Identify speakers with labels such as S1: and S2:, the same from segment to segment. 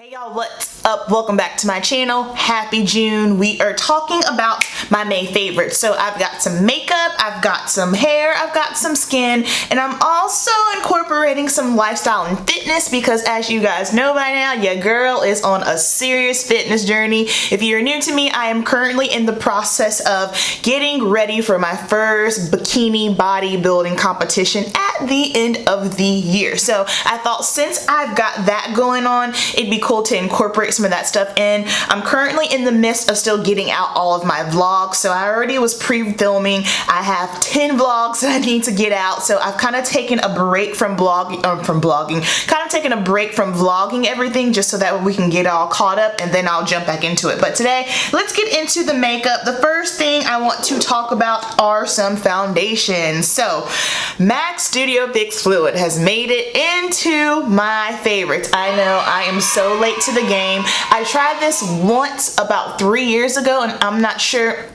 S1: Hey y'all, what's up? Welcome back to my channel. Happy June. We are talking about my May favorites. So I've got some makeup, I've got some hair, I've got some skin, and I'm also incorporating some lifestyle and fitness because as you guys know by now, your girl is on a serious fitness journey. If you're new to me, I am currently in the process of getting ready for my first bikini bodybuilding competition at the end of the year. So I thought since I've got that going on, it'd be cool to incorporate some of that stuff in. I'm currently in the midst of still getting out all of my vlogs, so I already was pre-filming. I have 10 vlogs that I need to get out, so I've kind of taken a break from vlogging, everything just so that we can get all caught up and then I'll jump back into it. But today, let's get into the makeup. The first thing I want to talk about are some foundations. So MAC Studio Fix Fluid has made it into my favorites. I know I am so late to the game. I tried this once about 3 years ago and I'm not sure.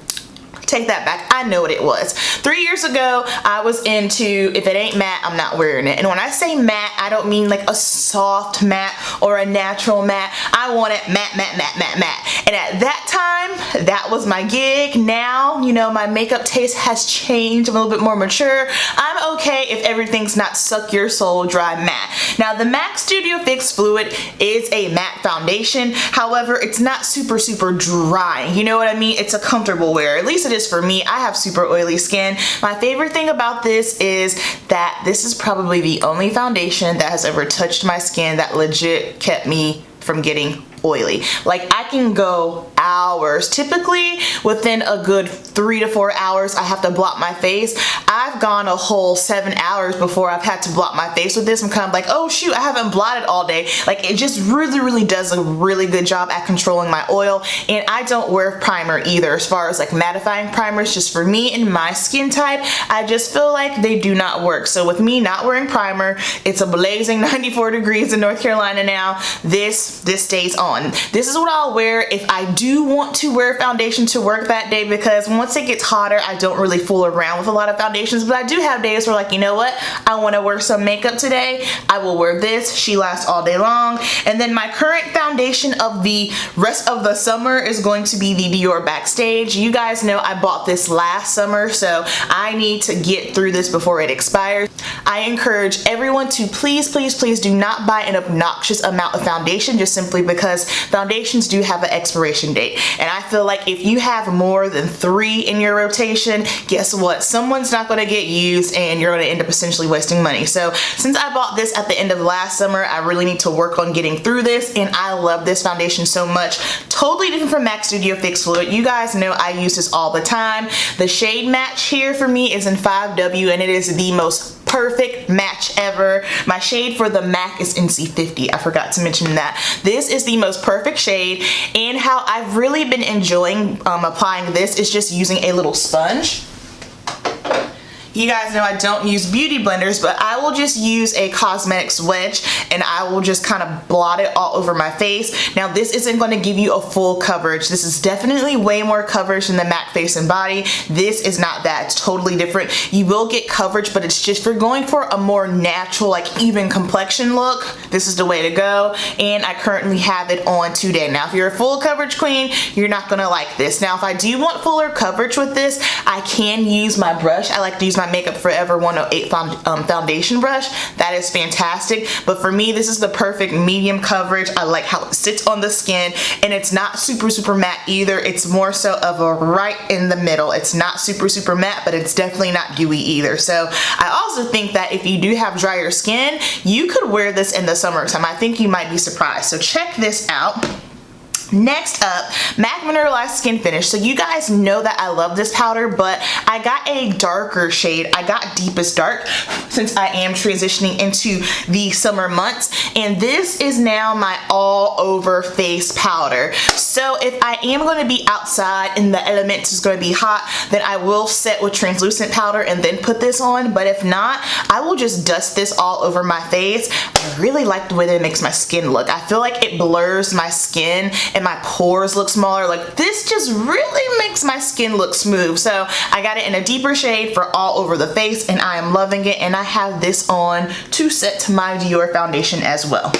S1: Take that back. I know what it was. 3 years ago, I was into, if it ain't matte, I'm not wearing it. And when I say matte, I don't mean like a soft matte or a natural matte. I want it matte, matte, matte, matte, matte. And at that time, that was my gig. Now, you know, my makeup taste has changed. I'm a little bit more mature. I'm okay if everything's not suck your soul dry matte. Now, the MAC Studio Fix Fluid is a matte foundation. However, it's not super, super dry. You know what I mean? It's a comfortable wear. At least it is for me. I have super oily skin. My favorite thing about this is that this is probably the only foundation that has ever touched my skin that legit kept me from getting oily. Like I can go hours. Typically within a good 3 to 4 hours I have to blot my face. I've gone a whole 7 hours before I've had to blot my face with this. I'm kind of like, oh shoot, I haven't blotted all day. Like it just really does a really good job at controlling my oil. And I don't wear primer either as far as like mattifying primers. Just for me and my skin type, I just feel like they do not work. So with me not wearing primer, it's a blazing 94 degrees in North Carolina now. This stays on. This is what I'll wear if I do want to wear foundation to work that day, because once it gets hotter, I don't really fool around with a lot of foundations, but I do have days where like, you know what, I want to wear some makeup today. I will wear this. She lasts all day long. And then my current foundation of the rest of the summer is going to be the Dior Backstage. You guys know I bought this last summer, so I need to get through this before it expires. I encourage everyone to please do not buy an obnoxious amount of foundation just simply because foundations do have an expiration date. And I feel like if you have more than 3 in your rotation, guess what? Someone's not going to get used and you're going to end up essentially wasting money. So since I bought this at the end of last summer, I really need to work on getting through this, and I love this foundation so much. Totally different from MAC Studio Fix Fluid. You guys know I use this all the time. The shade match here for me is in 5W and it is the most perfect match ever. My shade for the MAC is NC50. I forgot to mention that. This is the most perfect shade, and how I've really been enjoying applying this is just using a little sponge. You guys know I don't use beauty blenders, but I will just use a cosmetics wedge and I will just kind of blot it all over my face. Now this isn't going to give you a full coverage. This is definitely way more coverage than the MAC Face and Body. This is not that. It's totally different. You will get coverage, but it's just for going for a more natural, like even complexion look. This is the way to go, and I currently have it on today. Now if you're a full coverage queen, you're not going to like this. Now if I do want fuller coverage with this, I can use my brush. I like to use my Makeup Forever 108 foundation brush. That is fantastic, but for me this is the perfect medium coverage. I like how it sits on the skin, and it's not super matte either. It's more so of a right in the middle. It's not super matte, but it's definitely not dewy either. So I also think that if you do have drier skin, you could wear this in the summertime. I think you might be surprised. So check this out. Next up, MAC Mineralized Skin Finish. So you guys know that I love this powder, but I got a darker shade. I got Deepest Dark since I am transitioning into the summer months, and this is now my all over face powder. So if I am going to be outside and the elements is going to be hot, then I will set with translucent powder and then put this on, but if not, I will just dust this all over my face. I really like the way that it makes my skin look. I feel like it blurs my skin and my pores look smaller. Like this just really makes my skin look smooth. So I got it in a deeper shade for all over the face, and I am loving it, and I have this on to set my Dior foundation as well.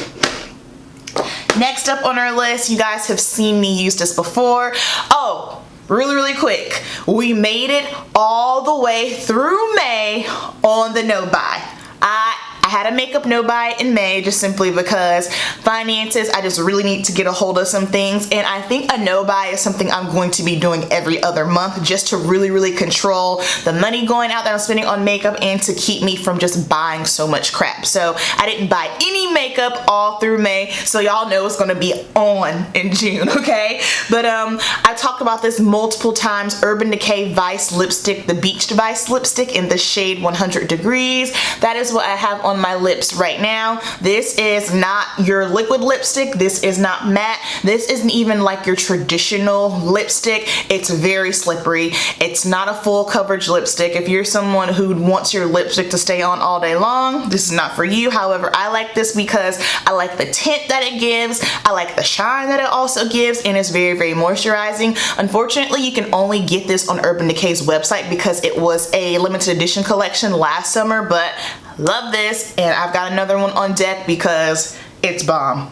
S1: Next up on our list, you guys have seen me use this before. Oh, really quick, we made it all the way through May on the no buy. I had a makeup no buy in May just simply because finances, I just really need to get a hold of some things, and I think a no buy is something I'm going to be doing every other month just to really control the money going out that I'm spending on makeup and to keep me from just buying so much crap. So I didn't buy any makeup all through May, so y'all know it's gonna be on in June, okay? But I talked about this multiple times. Urban Decay Vice lipstick, the Beached Vice lipstick in the shade 100 Degrees. That is what I have on my lips right now. This is not your liquid lipstick. This is not matte. This isn't even like your traditional lipstick. It's very slippery. It's not a full coverage lipstick. If you're someone who wants your lipstick to stay on all day long, this is not for you. However, I like this because I like the tint that it gives. I like the shine that it also gives, and it's very moisturizing. Unfortunately, you can only get this on Urban Decay's website because it was a limited edition collection last summer, but love this, and I've got another one on deck because it's bomb.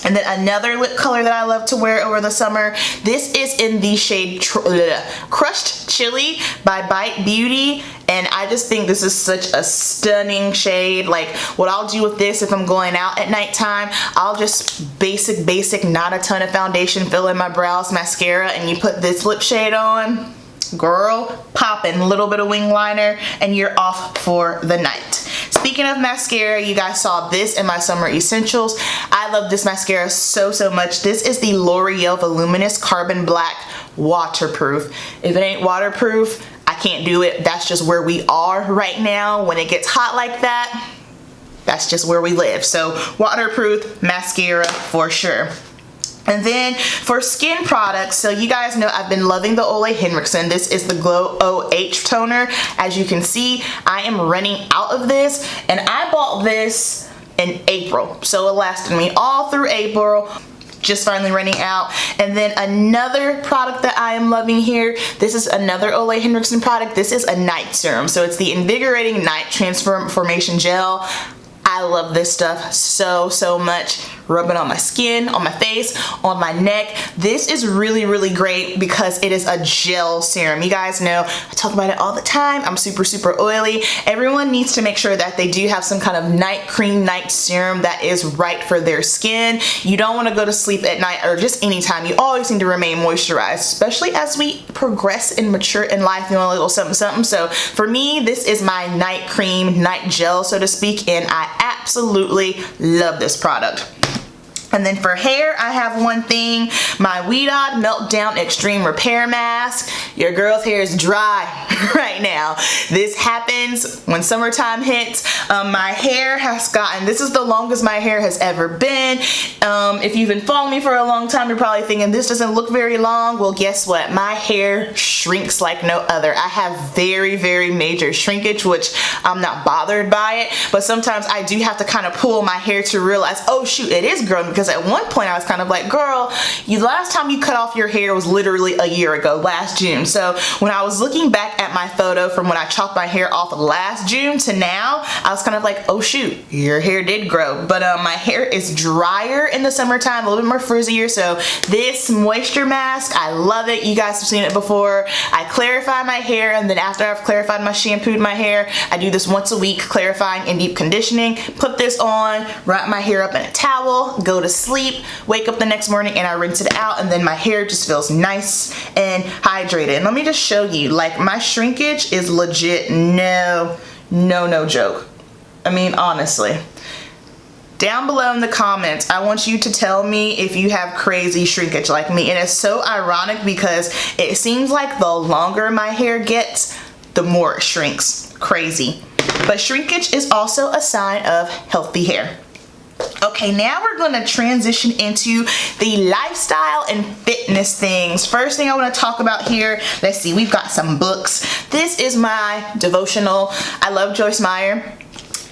S1: And then another lip color that I love to wear over the summer, this is in the shade Crushed Chili by Beauty, and I just think this is such a stunning shade. Like, what I'll do with this if I'm going out at nighttime, I'll just basic, not a ton of foundation, fill in my brows, mascara, and you put this lip shade on, girl, poppin', little bit of wing liner, and you're off for the night. Speaking of mascara, you guys saw this in my summer essentials. I love this mascara so much. This is the L'Oreal Voluminous Carbon Black Waterproof. If it ain't waterproof, I can't do it. That's just where we are right now. When it gets hot like that, that's just where we live. So waterproof mascara for sure. And then for skin products, so you guys know I've been loving the Olehenriksen. This is the Glow OH toner. As you can see, I am running out of this, and I bought this in April. So it lasted me all through April, just finally running out. And then another product that I am loving here, this is another Olehenriksen product. This is a night serum. So it's the Invigorating Night Transformation Gel. I love this stuff so much. Rub it on my skin, on my face, on my neck. This is really great because it is a gel serum. You guys know I talk about it all the time. I'm super oily. Everyone needs to make sure that they do have some kind of night cream, night serum that is right for their skin. You don't want to go to sleep at night or just anytime. You always need to remain moisturized, especially as we progress and mature in life. You want a little something. So for me, this is my night cream, night gel, so to speak, and I absolutely love this product. And then for hair, I have one thing, my Ouidad Meltdown Extreme Repair Mask. Your girl's hair is dry right now. This happens when summertime hits. My hair has gotten, this is the longest my hair has ever been. If you've been following me for a long time, you're probably thinking this doesn't look very long. Well, guess what? My hair shrinks like no other. I have very major shrinkage, which I'm not bothered by it, but sometimes I do have to kind of pull my hair to realize, oh shoot, it is growing. Because at one point I was kind of like, girl, last time you cut off your hair was literally a year ago, last June. So when I was looking back at my photo from when I chopped my hair off last June to now, I was kind of like, oh shoot, your hair did grow. But my hair is drier in the summertime, a little bit more frizzier. So this moisture mask, I love it. You guys have seen it before. I clarify my hair, and then after I've clarified shampooed my hair, I do this once a week, clarifying and deep conditioning. Put this on, wrap my hair up in a towel, go to sleep, wake up the next morning, and I rinse it out, and then my hair just feels nice and hydrated. And let me just show you, like, my shrinkage is legit no joke. I mean, honestly. Down below in the comments, I want you to tell me if you have crazy shrinkage like me. And it's so ironic because it seems like the longer my hair gets, the more it shrinks. Crazy. But shrinkage is also a sign of healthy hair. Okay, now we're going to transition into the lifestyle and fitness things. First thing I want to talk about here, let's see, we've got some books. This is my devotional. I love Joyce Myer.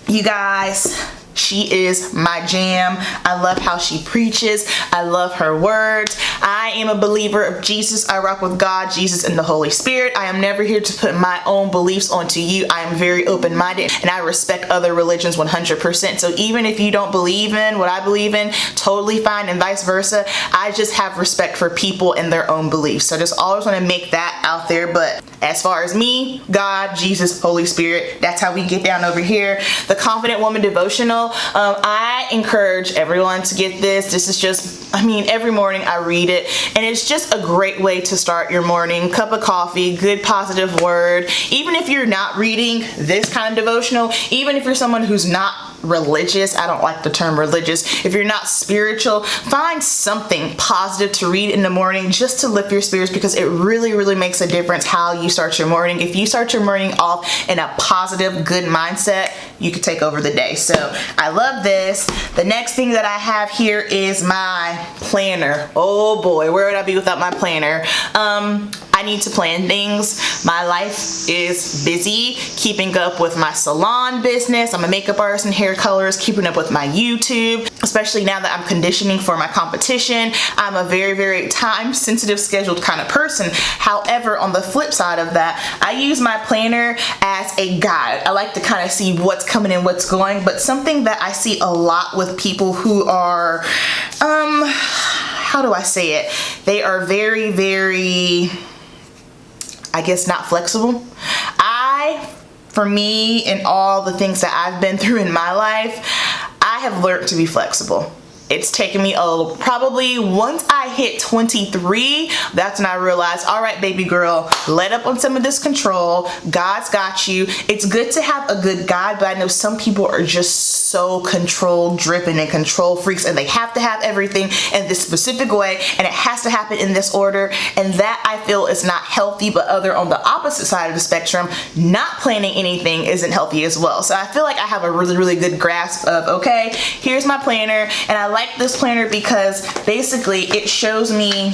S1: You guys, she is my jam. I love how she preaches. I love her words. I am a believer of Jesus. I rock with God, Jesus, and the Holy Spirit. I am never here to put my own beliefs onto you. I am very open-minded and I respect other religions 100%. So even if you don't believe in what I believe in, totally fine, and vice versa. I just have respect for people and their own beliefs. So just always want to make that out there. But as far as me, God, Jesus, Holy Spirit, that's how we get down over here. The Confident Woman Devotional. I encourage everyone to get this. This is just, I mean, every morning I read it and it's just a great way to start your morning. Cup of coffee, good positive word. Even if you're not reading this kind of devotional, even if you're someone who's not religious, I don't like the term religious, if you're not spiritual, find something positive to read in the morning just to lift your spirits, because it really makes a difference how you start your morning. If you start your morning off in a positive, good mindset, you can take over the day. So I love this. The next thing that I have here is my planner. Oh boy, where would I be without my planner? I need to plan things. My life is busy, keeping up with my salon business. I'm a makeup artist and hair colorist, keeping up with my YouTube, especially now that I'm conditioning for my competition. I'm a very time sensitive, scheduled kind of person. However, on the flip side of that, I use my planner as a guide. I like to kind of see what's coming and what's going, but something that I see a lot with people who are, how do I say it? They are very, I guess, not flexible. For me, and all the things that I've been through in my life, I have learned to be flexible. It's taken me probably once I hit 23, that's when I realized, all right, baby girl, let up on some of this control. God's got you. It's good to have a good guide, but I know some people are just so control driven and control freaks, and they have to have everything in this specific way, and it has to happen in this order, and that I feel is not healthy. But on the opposite side of the spectrum, not planning anything isn't healthy as well. So I feel like I have a really good grasp of, okay, here's my planner, and I like this planner because basically it shows me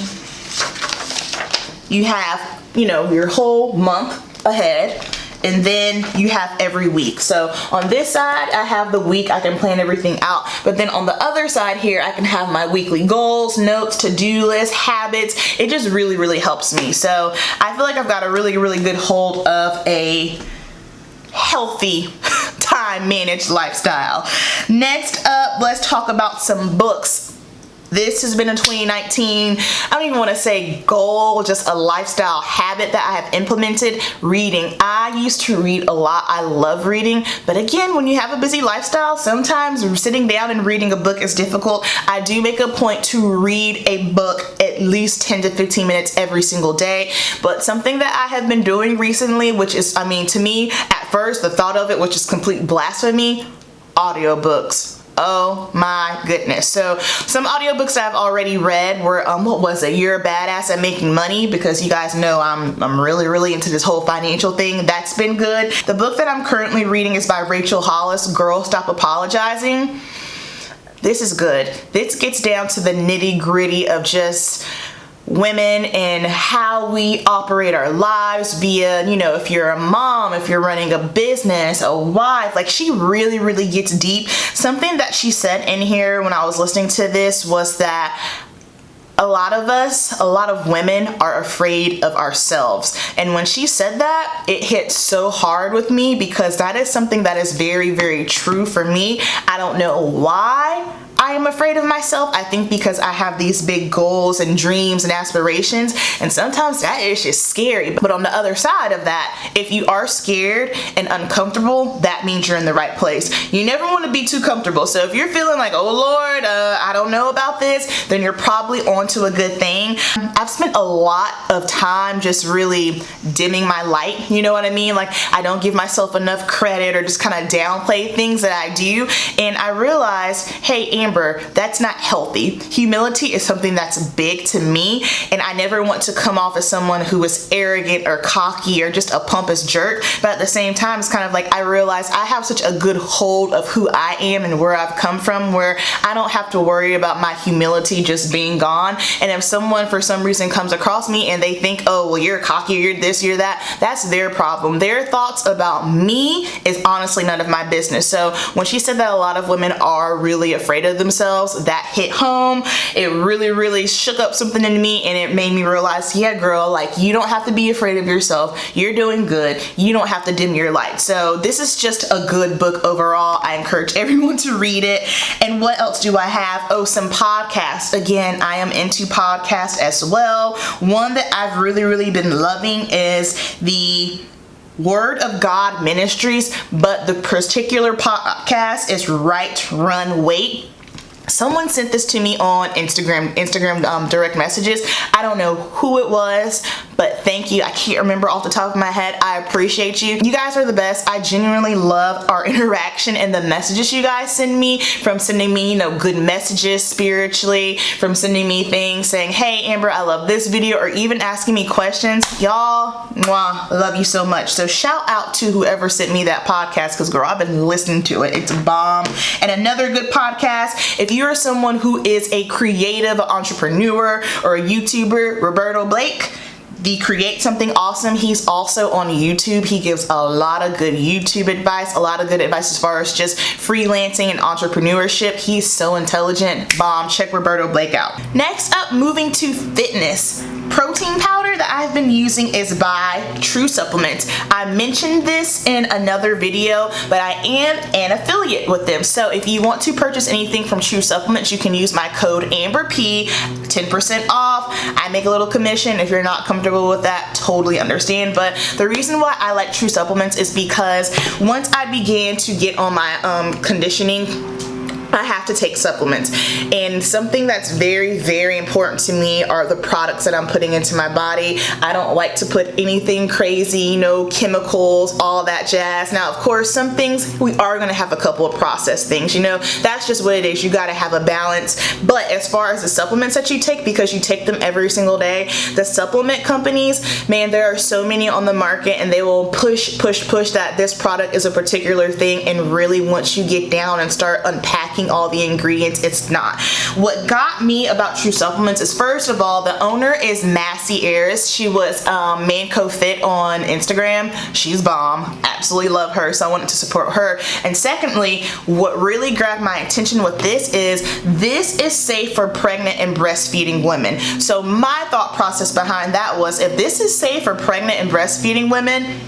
S1: you have, you know, your whole month ahead, and then you have every week. So on this side, I have the week, I can plan everything out. But then on the other side here, I can have my weekly goals, notes, to-do list, habits. It just really helps me. So I feel like I've got a really good hold of a healthy time managed lifestyle. Next up, let's talk about some books. This has been a 2019, I don't even want to say goal, just a lifestyle habit that I have implemented: reading. I used to read a lot. I love reading, but again, when you have a busy lifestyle, sometimes sitting down and reading a book is difficult. I do make a point to read a book at least 10 to 15 minutes every single day, but something that I have been doing recently, which is, I mean, to me, at first, the thought of it, which is complete blasphemy, audiobooks. Oh my goodness. So some audiobooks I've already read were, what was it? You're a Badass at Making Money, because you guys know I'm really into this whole financial thing. That's been good. The book that I'm currently reading is by Rachel Hollis, Girl Stop Apologizing. This is good. This gets down to the nitty-gritty of just women and how we operate our lives via, you know, if you're a mom, if you're running a business, a wife. Like, she really gets deep. Something that she said in here when I was listening to this was that a lot of women are afraid of ourselves. And when she said that, it hit so hard with me, because that is something that is very true for me. I don't know why I am afraid of myself. I think because I have these big goals and dreams and aspirations, and sometimes that is just scary. But on the other side of that, if you are scared and uncomfortable, that means you're in the right place. You never want to be too comfortable. So if you're feeling like, oh Lord, I don't know about this, then you're probably onto a good thing. I've spent a lot of time just really dimming my light, you know what I mean? Like, I don't give myself enough credit, or just kind of downplay things that I do. And I realized, hey, Amber, that's not healthy. Humility is something that's big to me, and I never want to come off as someone who is arrogant or cocky or just a pompous jerk. But at the same time, it's kind of like I realize I have such a good hold of who I am and where I've come from, where I don't have to worry about my humility just being gone. And if someone for some reason comes across me and they think, oh, well, you're cocky, you're this, you're that, that's their problem. Their thoughts about me is honestly none of my business. So when she said that a lot of women are really afraid of of themselves. That hit home. It really shook up something in me, and it made me realize, yeah girl, like you don't have to be afraid of yourself. You're doing good. You don't have to dim your light. So this is just a good book overall. I encourage everyone to read it. And what else do I have? Oh, some podcasts. Again, I am into podcasts as well. One that I've really been loving is the Word of God Ministries, but the particular podcast is Right, Run, Wait. Someone sent this to me on Instagram direct messages. I don't know who it was, but thank you. I can't remember off the top of my head. I appreciate you. You guys are the best. I genuinely love our interaction and the messages you guys send me, from sending me, you know, good messages spiritually, from sending me things saying, hey Amber, I love this video, or even asking me questions. Y'all, mwah, love you so much. So shout out to whoever sent me that podcast, because girl, I've been listening to it. It's a bomb. And another good podcast, if you're someone who is a creative entrepreneur or a YouTuber, Roberto Blake, the Create Something Awesome, he's also on YouTube. He gives a lot of good YouTube advice, a lot of good advice as far as just freelancing and entrepreneurship. He's so intelligent. Bomb. Check Roberto Blake out. Next up, moving to fitness. Protein powder that I've been using is by TruSupps. I mentioned this in another video, but I am an affiliate with them. So if you want to purchase anything from TruSupps, you can use my code AMBERP, 10% off. I make a little commission. If you're not comfortable with that, totally understand. But the reason why I like TruSupps is because once I began to get on my conditioning, I have to take supplements, and something that's very important to me are the products that I'm putting into my body. I don't like to put anything crazy, no chemicals, all that jazz. Now of course some things we are going to have a couple of processed things, you know, that's just what it is. You got to have a balance. But as far as the supplements that you take, because you take them every single day, the supplement companies, man, there are so many on the market, and they will push that this product is a particular thing, and really once you get down and start unpacking all the ingredients, it's not. What got me about TruSupps is, first of all, the owner is Massey Ayers. She was Manco Fit on Instagram. She's bomb. Absolutely love her, so I wanted to support her. And secondly, what really grabbed my attention with this is safe for pregnant and breastfeeding women. So my thought process behind that was, if this is safe for pregnant and breastfeeding women,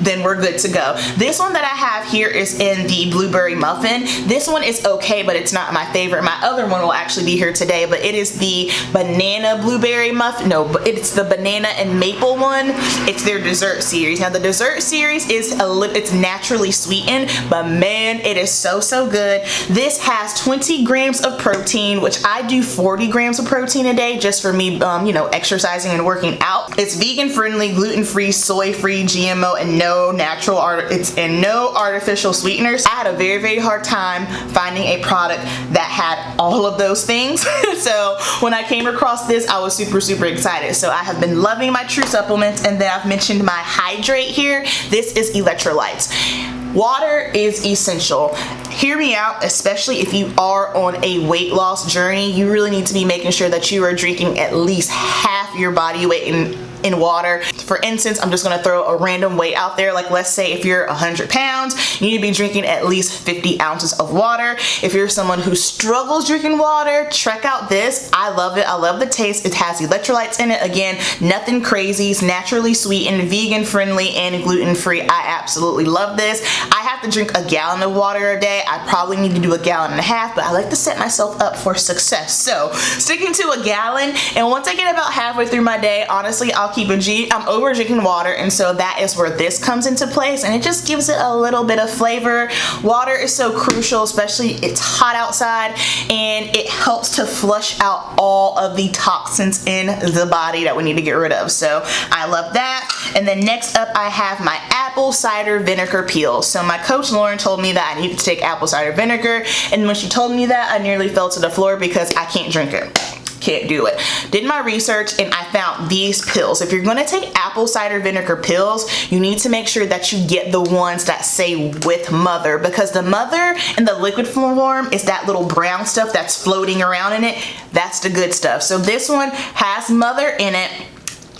S1: then we're good to go. This one that I have here is in the blueberry muffin. This one is okay, but it's not my favorite. My other one will actually be here today, but it is the banana blueberry muffin. No, but it's the banana and maple one. It's their dessert series. Now the dessert series is it's naturally sweetened, but man, it is so good. This has 20 grams of protein, which I do 40 grams of protein a day just for me, you know, exercising and working out. It's vegan friendly, gluten free, soy free, GMO, and no artificial sweeteners. I had a very hard time finding a product that had all of those things. So when I came across this, I was super excited. So I have been loving my TruSupps, and then I've mentioned my Hydrate here. This is electrolytes. Water is essential. Hear me out, especially if you are on a weight loss journey. You really need to be making sure that you are drinking at least half your body weight in water. For instance, I'm just gonna throw a random weight out there. Like let's say if you're 100 pounds, you need to be drinking at least 50 ounces of water. If you're someone who struggles drinking water, check out this. I love it. I love the taste. It has electrolytes in it. Again, nothing crazy. It's naturally sweetened, vegan friendly, and gluten free. I absolutely love this. I have to drink a gallon of water a day. I probably need to do a gallon and a half, but I like to set myself up for success. So sticking to a gallon, and once I get about halfway through my day, honestly, I'll keep a G. I'm over drinking water, and so that is where this comes into place, and it just gives it a little bit of flavor. Water is so crucial, especially it's hot outside, and it helps to flush out all of the toxins in the body that we need to get rid of. So I love that. And then next up, I have my apple cider vinegar peel. So my coach Lauren told me that I needed to take apple cider vinegar, and when she told me that, I nearly fell to the floor because I can't drink it. Can't do it. Did my research, and I found these pills. If you're gonna take apple cider vinegar pills, you need to make sure that you get the ones that say with mother, because the mother in the liquid form is that little brown stuff that's floating around in it. That's the good stuff. So this one has mother in it.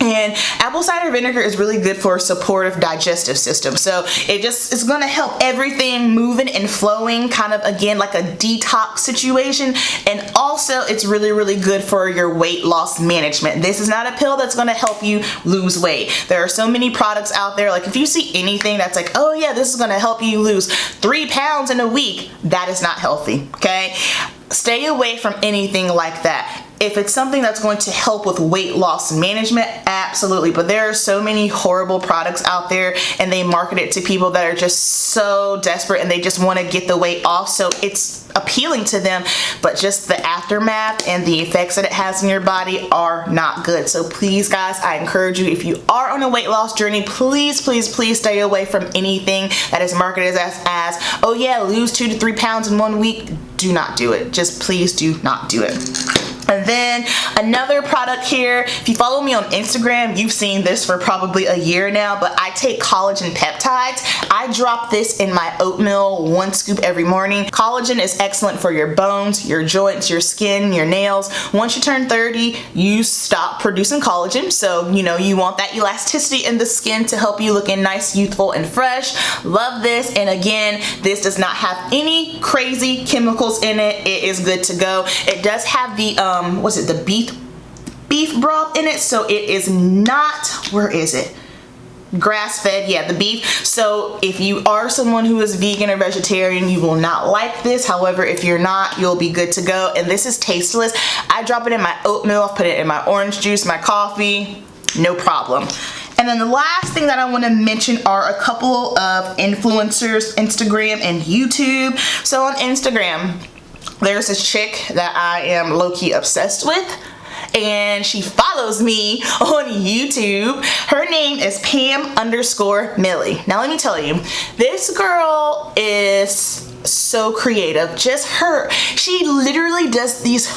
S1: And apple cider vinegar is really good for a supportive digestive system. So it's gonna help everything moving and flowing, kind of again like a detox situation. And also it's really, really good for your weight loss management. This is not a pill that's gonna help you lose weight. There are so many products out there. Like if you see anything that's like, oh yeah, this is gonna help you lose 3 pounds in a week, that is not healthy, okay? Stay away from anything like that. If it's something that's going to help with weight loss management, absolutely. But there are so many horrible products out there, and they market it to people that are just so desperate and they just want to get the weight off. So it's appealing to them, but just the aftermath and the effects that it has on your body are not good. So please, guys, I encourage you, if you are on a weight loss journey, please, please, please stay away from anything that is marketed as oh yeah, lose 2 to 3 pounds in 1 week. Do not do it. Just please do not do it. And then another product here, if you follow me on Instagram, you've seen this for probably a year now, but I take collagen peptides. I drop this in my oatmeal, 1 scoop every morning. Collagen is excellent for your bones, your joints, your skin, your nails. Once you turn 30, you stop producing collagen. So, you know, you want that elasticity in the skin to help you looking nice, youthful, and fresh. Love this. And again, this does not have any crazy chemicals in it. It is good to go. It does have the was it the beef broth in it, so it is not, where is it, grass-fed, yeah, the beef. So if you are someone who is vegan or vegetarian, you will not like this. However, if you're not, you'll be good to go. And this is tasteless. I drop it in my oatmeal, I put it in my orange juice, my coffee, no problem. And then the last thing that I want to mention are a couple of influencers, Instagram and YouTube. So on Instagram, there's this chick that I am low-key obsessed with, and she follows me on YouTube. Her name is Pam_Millie. Now let me tell you, this girl is so creative. Just her, she literally does these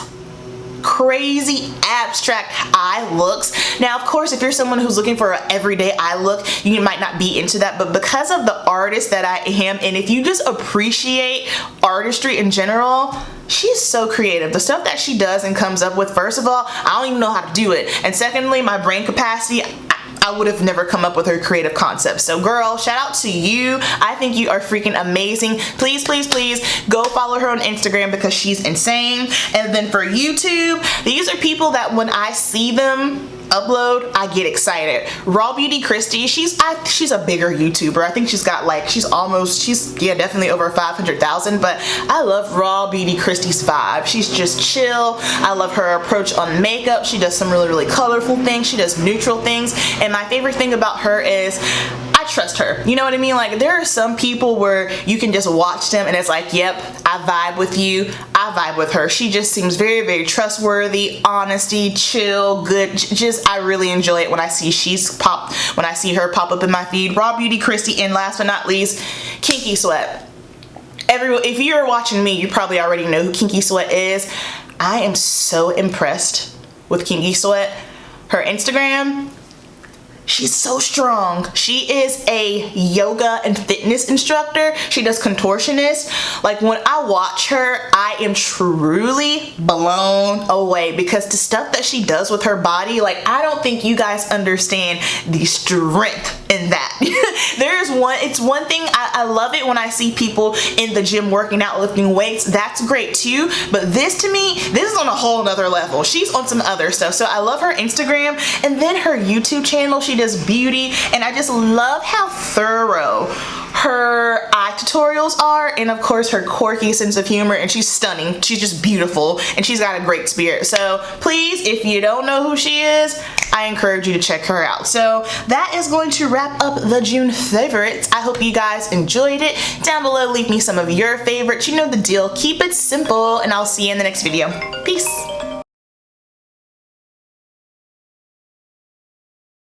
S1: crazy abstract eye looks. Now, of course, if you're someone who's looking for an everyday eye look, you might not be into that, but because of the artist that I am, and if you just appreciate artistry in general, she's so creative. The stuff that she does and comes up with, first of all, I don't even know how to do it, and secondly, my brain capacity, I would have never come up with her creative concept. So girl, shout out to you. I think you are freaking amazing. Please, please, please go follow her on Instagram because she's insane. And then for YouTube, these are people that when I see them upload, I get excited. Beauty Kristy, she's a bigger YouTuber. I think she's got like, she's definitely over 500,000, but I love Beauty Kristy's vibe. She's just chill. I love her approach on makeup. She does some really, really colorful things. She does neutral things. And my favorite thing about her is I trust her. You know what I mean? Like, there are some people where you can just watch them and it's like, yep, I vibe with you. I vibe with her. She just seems very, very trustworthy, honesty, chill, good. Just, I really enjoy it when I see her pop up in my feed. Beauty Kristy, and last but not least, Kinky Sweat. If you're watching me, you probably already know who Kinky Sweat is. I am so impressed with Kinky Sweat. Her Instagram, she's so strong. She is a yoga and fitness instructor. She does contortionist. Like, when I watch her, I am truly blown away because the stuff that she does with her body, like, I don't think you guys understand the strength in that. It's one thing, I love it when I see people in the gym working out, lifting weights. That's great too. But this, to me, this is on a whole nother level. She's on some other stuff. So I love her Instagram, and then her YouTube channel. She does beauty, and I just love how thorough her eye tutorials are, and of course her quirky sense of humor, and she's stunning. She's just beautiful, and she's got a great spirit. So please, if you don't know who she is, I encourage you to check her out. So that is going to wrap up the June favorites. I hope you guys enjoyed it. Down below, leave me some of your favorites. You know the deal. Keep it simple, and I'll see you in the next video. Peace.